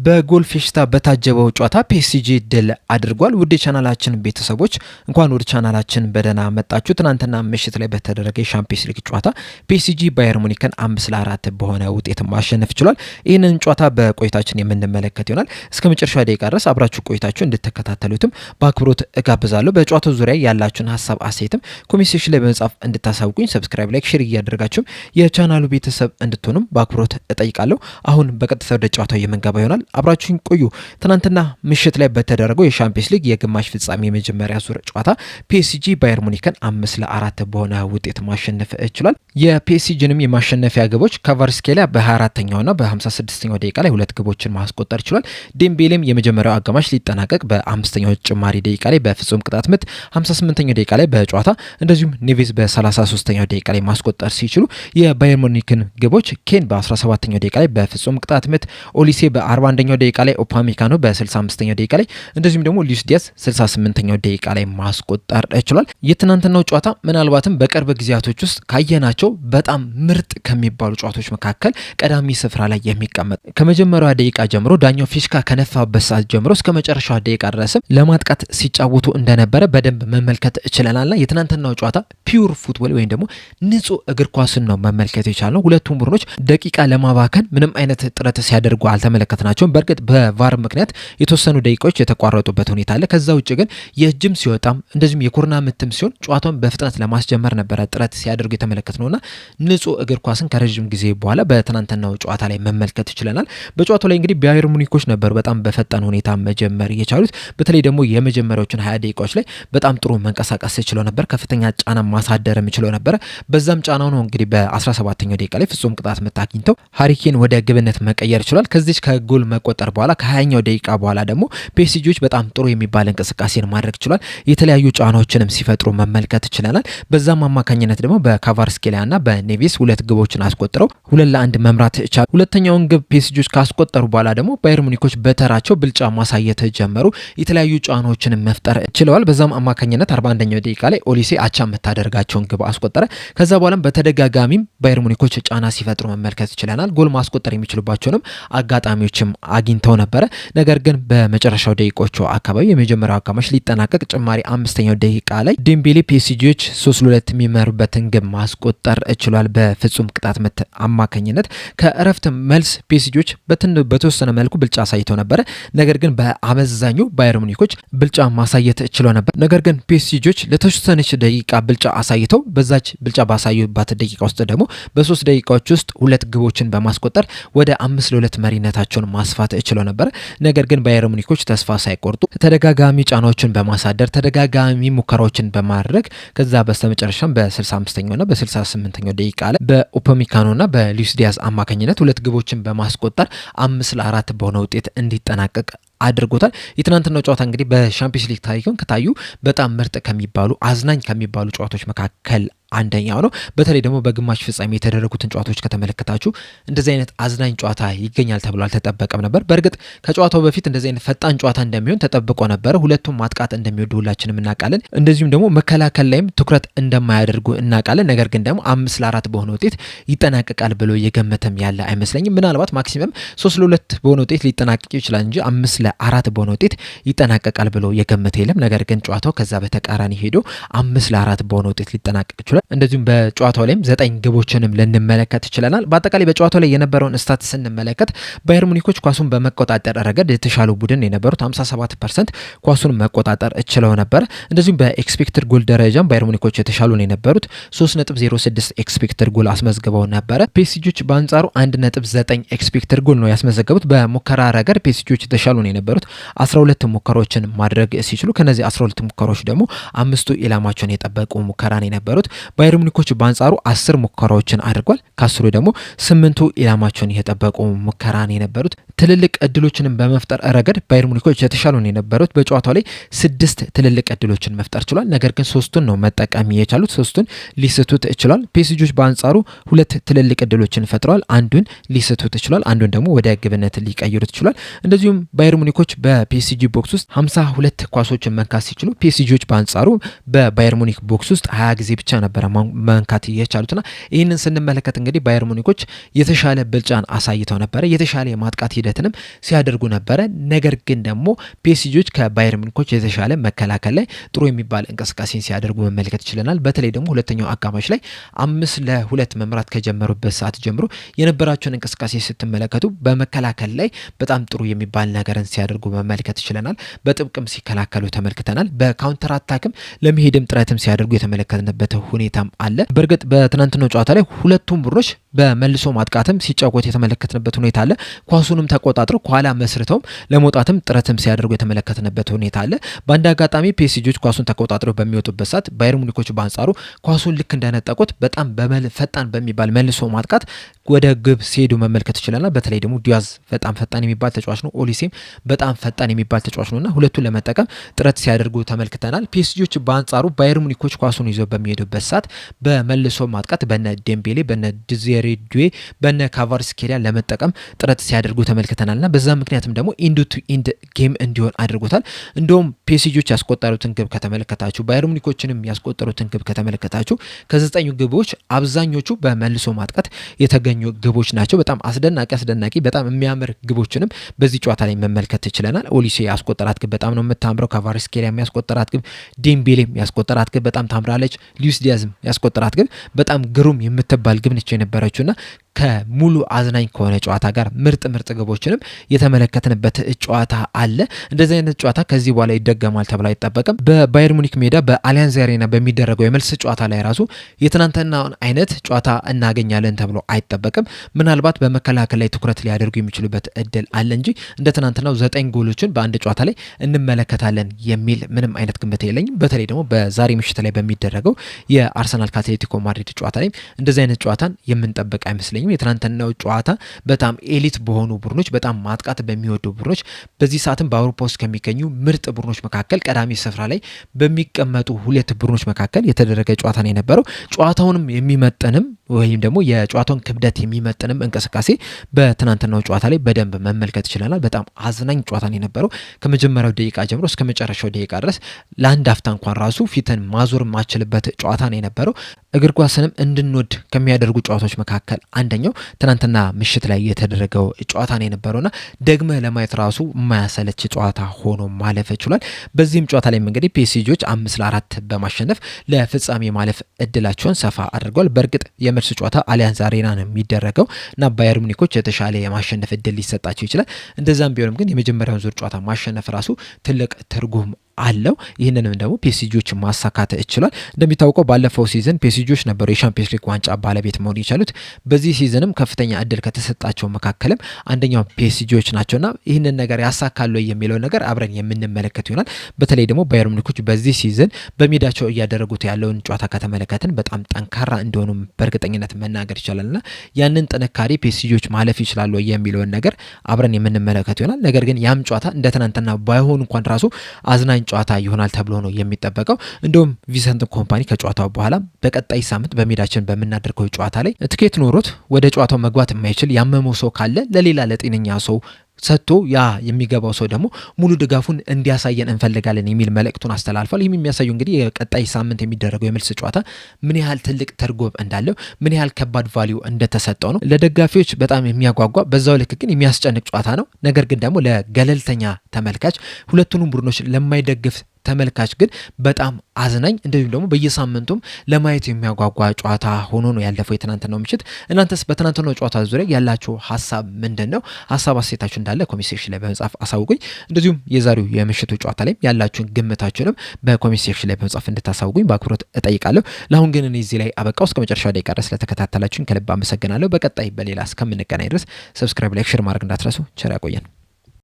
በጎል ፌሽታ በታጀበው ጨዋታ ፒኤስጂ ድል አድርጓል። ውድ ቻናላችን ቤተሰቦች እንኳን ወደ ቻናላችን በደህና መጣችሁ። ትናንትና ምሽት ላይ በተደረገ የሻምፒየንስ ሊግ ጨዋታ ፒኤስጂ ባየር ሙኒክን 5-4 በሆነ ውጤት ማሸነፍ ችሏል። ይህንን ጨዋታ በቆይታችን የምንመለከት ይሆናል። እስከ መጨረሻ ደቂቃ ድረስ አብራችሁ ቆይታችሁ እንድትከታተሉትም በአክብሮት እጋብዛለሁ። በጨዋታው ዙሪያ ያላችሁን ሀሳብ አስተያየትም ኮሜንት ሴክሽን ላይ በመጻፍ እንድታሳውቁኝ፣ ሰብስክራይብ፣ ላይክ፣ ሼር እያደረጋችሁም የቻናሉ ቤተሰብ እንድትሆኑም በአክብሮት እጠይቃለሁ። አሁን በቀጥታ ወደ ጨዋታው የምንገባ ይሆናል። አብራችሁን ቆዩ። ትናንትና ምሽት ላይ በተደረገው የሻምፒየንስ ሊግ የግማሽ ፍጻሜ የመጀመሪያ ዙር ጨዋታ ፒኤስጂ ባየር ሙኒክን 5-4 በሆነ ውጤት ማሸነፍ ችሏል። የፒኤስጂንም የማሸነፊያ ግቦች ካቫርስኬሊያ በ24ኛውና በ56ኛው ደቂቃ ላይ ሁለት ግቦችን ማስቆጠር ችሏል። ዴምቤሌም የመጀመሪያው አጋማሽ ሊጠናቀቅ በ5ኛው ጭማሪ ደቂቃ ላይ በፍጹም ቅጣት ምት 58ኛው ደቂቃ ላይ በጨዋታ እንደዚሁም ኔቬዝ በ33ኛው ደቂቃ ላይ ማስቆጠር ሲችሉ የባየር ሙኒክን ግቦች ኬን በ17ኛው ደቂቃ ላይ በፍጹም ቅጣት ምት፣ ኦሊሴ በ41ኛው ደቂቃ ላይ ኦፓሜካኖ በ65ኛው ደቂቃ ላይ እንደዚሁም ደግሞ ሉዊስ ዲያዝ 68ኛው ደቂቃ ላይ ማስቆጠር ችሏል። የትናንትናው ጨዋታ ምናልባትም በቅርብ ጊዜያቶች ውስጥ ካየናቸው በጣም ምርጥ ከሚባሉ ጨዋታዎች መካከል ቀዳሚ ስፍራ ላይ የሚቀመጥ ከመጀመሪያዋ ደቂቃ ጀምሮ ዳኛው ፊሽካ ከነፋበት ሰዓት ጀምሮ እስከ መጨረሻዋ ደቂቃ ድረስም ለማጥቃት ሲጫወቱ እንደነበረ በደንብ መመልከት ችለናልና የትናንትናው ጨዋታ ፒውር ፉትቦል ወይም ደግሞ ንጹህ እግር ኳስን ነው መመልከት የቻልነው። ሁለቱም ቡድኖች ደቂቃ ለማባከን ምንም አይነት ጥረት ሲያደርጉ አልተመለከትናቸውም። በእርግጥ በቫር ምክንያት የተወሰኑ ደቂቃዎች የተቋረጡበት ሁኔታ አለ። ከዛ ውጭ ግን የእጅም ሲወጣም እንደዚሁም የኮርና ምትም ሲሆን ጨዋታውን በፍጥነት ለማስጀመር ነበረ ጥረት ሲያደርጉ የተመለከት ነውና ንጹህ እግር ኳስን ከረዥም ጊዜ በኋላ በትናንትናው ጨዋታ ላይ መመልከት ይችለናል። በጨዋታው ላይ እንግዲህ ባየር ሙኒኮች ነበር በጣም በፈጣን ሁኔታ መጀመር የቻሉት። በተለይ ደግሞ የመጀመሪያዎቹን 20 ደቂቃዎች ላይ በጣም ጥሩ መንቀሳቀስ ችለው ነበር። ከፍተኛ ጫና ማሳደር ችለው ነበረ። በዛም ጫናው ነው እንግዲህ በ17ኛው ደቂቃ ላይ ፍጹም ቅጣት ምት አግኝተው ሃሪኬን ወደ ግብነት መቀየር ችሏል። ከዚች ከጎል መቆጠር በኋላ ከ20ኛው ደቂቃ በኋላ ደግሞ ፒኤስጂዎች በጣም ጥሩ የሚባል እንቅስቃሴን ማድረግ ችሏል። የተለያዩ ጫናዎችንም ሲፈጥሩ መመልከት ችለናል። በዛም አማካኝነት ደግሞ በካቫርስኬሊያና በኔቬስ ሁለት ግቦችን አስቆጥረው 2-1 መምራት ቻሉ። ሁለተኛውን ግብ ፒኤስጂዎች ካስቆጠሩ በኋላ ደግሞ ባየር ሙኒኮች በተራቸው ብልጫ ማሳየት ጀመሩ። የተለያዩ ጫናዎችን መፍጠር ችለዋል። በዛም አማካኝነት 41ኛው ደቂቃ ላይ ኦሊሴ አቻ የምታደርጋቸውን ግብ አስቆጠረ። ከዛ በኋላም በተደጋጋሚም ባየር ሙኒኮች ጫና ሲፈጥሩ መመልከት ችለናል። ጎል ማስቆጠር የሚችሉባቸውንም አጋጣሚዎችም አግኝተው ነበረ። ነገር ግን በመጨረሻው ደቂቆቹ አካባቢ የመጀመሪያው አጋማሽ ሊጠናቀቅ ጭማሪ 5ኛው ደቂቃ ላይ ዴምቤሌ ፒኤስጂዎች 3-2 የሚመሩበትን ግብ ማስቆጠር ችሏል። በፍጹም ቅጣት ምት አማካኝነት ከእረፍት መልስ ፒኤስጂዎች በተወሰነ መልኩ ብልጫ አሳይተው ነበረ። ነገር ግን በአመዛኙ ባየር ሙኒኮች ብልጫ ማሳየት ችለው ነበር። ነገር ግን ፒኤስጂዎች ለተወሰነች ደቂቃ ብልጫ አሳይተው በዛች ብልጫ ባሳዩባት ደቂቃ ውስጥ ደግሞ በ3 ደቂቃዎች ውስጥ ሁለት ግቦችን በማስቆጠር ወደ 5-2 መሪነታቸውን ማስፋት ችለው ነበር። ነገር ግን ባየር ሙኒኮች ተስፋ ሳይቆርጡ ተደጋጋሚ ጫናዎችን በማሳደር ተደጋጋሚ ሙከራዎችን በማድረግ ከዛ በስተመጨረሻም በ65ኛውና በ68ኛው ደቂቃ ላይ በኦፓሜካኖና በሉዊስ ዲያዝ አማካኝነት ሁለት ግቦችን በማስቆጠር 5-4 በሆነ ውጤት እንዲጠናቀቅ አድርጎታል። የትናንትናው ጨዋታ እንግዲህ በሻምፒየንስ ሊግ ታሪክም ከታዩ በጣም ምርጥ ከሚባሉ አዝናኝ ከሚባሉ ጨዋታዎች መካከል አንደኛው ነው። በተለይ ደግሞ በግማሽ ፍጻሜ የተደረጉትን ጨዋታዎች ከተመለከታችሁ እንደዚህ አይነት አዝናኝ ጨዋታ ይገኛል ተብሎ አልተጠበቀም ነበር። በእርግጥ ከጨዋታው በፊት እንደዚህ አይነት ፈጣን ጨዋታ እንደሚሆን ተጠብቆ ነበር። ሁለቱም ማጥቃት እንደሚወዱ ሁላችንም እናውቃለን። እንደዚሁም ደግሞ መከላከል ላይም ትኩረት እንደማያደርጉ እናውቃለን። ነገር ግን ደግሞ 5-4 በሆነ ውጤት ይጠናቀቃል ብሎ የገመተም ያለ አይመስለኝም። ምናልባት ማክሲመም 3-2 በሆነ ውጤት ሊጠናቀቅ ይችላል እንጂ 5-4 በሆነ ውጤት ይጠናቀቃል ብሎ የገመተ የለም። ነገር ግን ጨዋታው ከዛ በተቃራኒ ሄዶ 5-4 በሆነ ውጤት ሊጠናቀቅ ይችላል። እንደዚሁም በጨዋታው ላይም 9 ግቦችንም ልንመለከት ይችላል። በአጠቃላይ በጨዋታው ላይ የነበረውን ስታት ስንመለከት ባየር ሙኒኮች ኳሱን በመቆጣጠር ረገድ የተሻሉ ቡድን የነበሩት 57% ኳሱን መቆጣጠር ችለው ነበር። እንደዚሁም በኤክስፔክትድ ጎል ደረጃም ባየር ሙኒኮች የተሻሉ ነው የነበሩት 3.06 ኤክስፔክትድ ጎል አስመዝግበው ነበረ። ፒኤስጂዎች በአንጻሩ 1.9 ኤክስፔክትድ ጎል ነው ያስመዘገቡት። በሙከራ ረገድ ፒኤስጂዎች የተሻሉ ነው የነበሩት 12 ሙከራዎችን ማድረግ ሲችሉ ከነዚህ 12 ሙከራዎች ደግሞ 5ቱ ኢላማቸውን የጠበቁ ሙከራ ነው የነበሩት። ባየር ሙኒኮች በአንጻሩ 10 ሙከራዎችን አድርጓል። ከአስሩ ደግሞ 8ቱ ኢላማቸውን የጠበቁ ሙከራ ነው የነበሩት። ትልልቅ እድሎችንም በመፍጠር ረገድ ባየር ሙኒኮች የተሻሉ ነው የነበሩት። በጨዋታው ላይ 6 ትልልቅ እድሎችን መፍጠር ችሏል። ነገር ግን 3ቱን ነው መጠቀም የቻሉት፣ 3ቱን ሊስቱት ችሏል። ፒኤስጂዎች በአንጻሩ 2 ትልልቅ እድሎችን ፈጥረዋል። አንዱን ሊስቱት ችሏል፣ አንዱን ደግሞ ወደ ግብነት ሊቀይሩት ችሏል። እንደዚሁም ባየር ሙኒኮች በፒኤስጂ ቦክስ ውስጥ 52 ኳሶችን መንካት ሲችሉ ፒኤስጂዎች በአንጻሩ በባየር ሙኒክ ቦክስ ውስጥ 20 ጊዜ ብቻ ነበር ነበረ መንካት የቻሉትና ይህንን ስንመለከት እንግዲህ ባየር ሙኒኮች የተሻለ ብልጫን አሳይተው ነበረ። የተሻለ የማጥቃት ሂደትንም ሲያደርጉ ነበረ። ነገር ግን ደግሞ ፒኤስጂዎች ከባየር ሙኒኮች የተሻለ መከላከል ላይ ጥሩ የሚባል እንቅስቃሴን ሲያደርጉ መመልከት ችለናል። በተለይ ደግሞ ሁለተኛው አጋማሽ ላይ 5-2 መምራት ከጀመሩበት ሰዓት ጀምሮ የነበራቸውን እንቅስቃሴ ስትመለከቱ በመከላከል ላይ በጣም ጥሩ የሚባል ነገርን ሲያደርጉ መመልከት ችለናል። በጥብቅም ሲከላከሉ ተመልክተናል። በካውንተር አታክም ለመሄድም ጥረትም ሲያደርጉ የተመለከትንበት ሁኔታም አለ። በእርግጥ በትናንትናው ጨዋታ ላይ ሁለቱም ቡድኖች በመልሶ ማጥቃትም ሲጫወት የተመለከትንበት ሁኔታ አለ። ኳሱንም ተቆጣጥረው ኋላ መስርተውም ለመውጣትም ጥረትም ሲያደርጉ የተመለከትንበት ሁኔታ አለ። በአንድ አጋጣሚ ፒኤስጂዎች ኳሱን ተቆጣጥረው በሚወጡበት ሰዓት ባየር ሙኒኮች በአንጻሩ ኳሱን ልክ እንደነጠቁት በጣም ፈጣን በሚባል መልሶ ማጥቃት ወደ ግብ ሲሄዱ መመልከት ይችላል። በተለይ ደግሞ ዲያዝ በጣም ፈጣን የሚባል ተጫዋች ነው። ኦሊሴም በጣም ፈጣን የሚባል ተጫዋች ነውና ሁለቱን ለመጠቀም ጥረት ሲያደርጉ ተመልክተናል። ፒኤስጂዎች በአንጻሩ ባየር ሙኒኮች ኳሱን ይዘው በሚሄዱበት ሰዓት በመልሶ ማጥቃት በነ ዴምቤሌ በነ ዲዜሬ ዱዌ በነ ካቫርስኬሊያ ለመጠቀም ጥረት ሲያደርጉ ተመልክተናልና በዛ ምክንያትም ደግሞ ኢንድ ቱ ኢንድ ጌም እንዲሆን አድርጎታል። እንደውም ፒኤስጂዎች ያስቆጠሩትን ግብ ከተመለከታችሁ ባየር ሙኒኮችንም ያስቆጠሩትን ግብ ከተመለከታችሁ ከ9 ግቦች አብዛኞቹ በመልሶ ማጥቃት የተገኙ ግቦች ናቸው። በጣም አስደናቂ በጣም የሚያምር ግቦችንም በዚህ ጨዋታ ላይ መመልከት ይችላል። ኦሊሴ ያስቆጠራት ግብ በጣም ነው የምታምረው። ካቫርስኬሊያ ያስቆጠራት ግብ፣ ዴምቤሌም ያስቆጠራት ግብ በጣም ታምራለች። ሉዊስ ዲያዝም ያስቆጠራት ግብ በጣም ግሩም የምትባል ግብ ነች የነበረችውና ከሙሉ አዝናኝ ከሆነ ጨዋታ ጋር ምርጥ ግቦችንም የተመለከትንበት ጨዋታ አለ። እንደዚህ አይነት ጨዋታ ከዚህ በኋላ ይደገማል ተብሎ አይጠበቅም። በባየር ሙኒክ ሜዳ በአሊያንዝ አሬና በሚደረገው የመልስ ጨዋታ ላይ ራሱ የትናንትናውን አይነት ጨዋታ እናገኛለን ተብሎ አይጠበቅም። ምናልባት በመከላከል ላይ ትኩረት ሊያደርጉ የሚችሉበት እድል አለ እንጂ እንደ ትናንትናው 9 ጎሎችን በአንድ ጨዋታ ላይ እንመለከታለን የሚል ምንም አይነት ግምት የለኝም። በተለይ ደግሞ በዛሬ ምሽት ላይ በሚደረገው የአርሰናል ከአትሌቲኮ ማድሪድ ጨዋታ ላይ እንደዚህ አይነት ጨዋታን የምንጠብቅ አይመስለኝም። የትናንትናው ጨዋታ በጣም ኤሊት በሆኑ ቡድኖች በጣም ማጥቃት በሚወዱ ቡድኖች በዚህ ሰዓትም በአውሮፓ ውስጥ ከሚገኙ ምርጥ ቡድኖች መካከል ቀዳሚ ስፍራ ላይ በሚቀመጡ ሁለት ቡድኖች መካከል የተደረገ ጨዋታ ነው የነበረው። ጨዋታውንም የሚመጥንም ወይም ደግሞ የጨዋታውን ክብደት የሚመጥንም እንቅስቃሴ በትናንትናው ጨዋታ ላይ በደንብ መመልከት ይችላል። በጣም አዝናኝ ጨዋታ ነው የነበረው። ከመጀመሪያው ደቂቃ ጀምሮ እስከ መጨረሻው ደቂቃ ድረስ ለአንድ አፍታ እንኳን ራሱ ፊትን ማዞር ማችልበት ጨዋታ ነው የነበረው። እግር ኳስንም እንድንወድ ከሚያደርጉ ጨዋታዎች መካከል አንደኛው ትናንትና ምሽት ላይ የተደረገው ጨዋታ ነው የነበረውና ደግመ ለማየት ራሱ የማያሰለች ጨዋታ ሆኖ ማለፍ ይችላል። በዚህም ጨዋታ ላይ እንግዲህ ፒኤስጂዎች 5-4 በማሸነፍ ለፍጻሜ ማለፍ እድላቸውን ሰፋ አድርገዋል። በእርግጥ የመልስ ጨዋታ አሊያንዝ አሬና ነው የሚደረገው እና ባየር ሙኒኮች የተሻለ የማሸነፍ እድል ሊሰጣቸው ይችላል። እንደዛም ቢሆንም ግን የመጀመሪያውን ዙር ጨዋታ ማሸነፍ ራሱ ትልቅ ትርጉም አለው። ይህንንም ደግሞ ፒኤስጂዎች ማሳካት ይችላል። እንደሚታወቀው ባለፈው ሲዝን ፒኤስጂዎች ነበሩ የሻምፒዮንስ ሊግ ዋንጫ ባለቤት መሆን የቻሉት። በዚህ ሲዝንም ከፍተኛ እድል ከተሰጣቸው መካከልም አንደኛው ፒኤስጂዎች ናቸውና ይህንን ነገር ያሳካሉ የሚለው ነገር አብረን የምንመለከት ይሆናል። በተለይ ደግሞ ባየር ሙኒኮች በዚህ ሲዝን በሜዳቸው እያደረጉት ያለውን ጨዋታ ከተመለከትን በጣም ጠንካራ እንደሆኑ በእርግጠኝነት መናገር ይቻላልና ያንን ጥንካሬ ፒኤስጂዎች ማለፍ ይችላሉ የሚለውን ነገር አብረን የምንመለከት ይሆናል። ነገር ግን ያም ጨዋታ እንደ ትናንትና ባይሆን እንኳን ራሱ አዝናኝ ጨዋታ ይሆናል ተብሎ ነው የሚጠበቀው። እንደውም ቪንሰንት ኮምፓኒ ከጨዋታው በኋላ በቀጣይ ሳምንት በሜዳችን በምናደርገው ጨዋታ ላይ ትኬት ኖሮት ወደ ጨዋታው መግባት የማይችል ያመመው ሰው ካለ ለሌላ ለጤነኛ ሰው ሰጥቶ ያ የሚገባው ሰው ደግሞ ሙሉ ድጋፉን እንዲያሳየን እንፈልጋለን የሚል መልእክቱን አስተላልፏል። ይህም የሚያሳየው እንግዲህ የቀጣይ ሳምንት የሚደረገው የመልስ ጨዋታ ምን ያህል ትልቅ ትርጉም እንዳለው ምን ያህል ከባድ ቫልዩ እንደተሰጠው ነው። ለደጋፊዎች በጣም የሚያጓጓ በዛው ልክ ግን የሚያስጨንቅ ጨዋታ ነው። ነገር ግን ደግሞ ለገለልተኛ ተመልካች ሁለቱንም ቡድኖች ለማይደግፍ ተመልካች ግን በጣም አዝናኝ እንደዚሁም ደግሞ በየሳምንቱም ለማየት የሚያጓጓ ጨዋታ ሆኖ ነው ያለፈው የትናንትናው ምሽት። እናንተስ በትናንትናው ጨዋታ ዙሪያ ያላችሁ ሀሳብ ምንድን ነው? ሀሳብ አስተያየታችሁ እንዳለ ኮሜንት ሴክሽን ላይ በመጻፍ አሳውቁኝ። እንደዚሁም የዛሬው የምሽቱ ጨዋታ ላይ ያላችሁን ግምታችሁንም በኮሜንት ሴክሽን ላይ በመጻፍ እንድታሳውቁኝ በአክብሮት እጠይቃለሁ። ለአሁን ግን እኔ እዚህ ላይ አበቃው። እስከ መጨረሻው ደቂቃ ድረስ ስለተከታተላችሁኝ ከልብ አመሰግናለሁ። በቀጣይ በሌላ እስከምንገናኝ ድረስ ሰብስክራይብ፣ ላይክ፣ ሼር ማድረግ እንዳትረሱ። ቸር ያቆየን።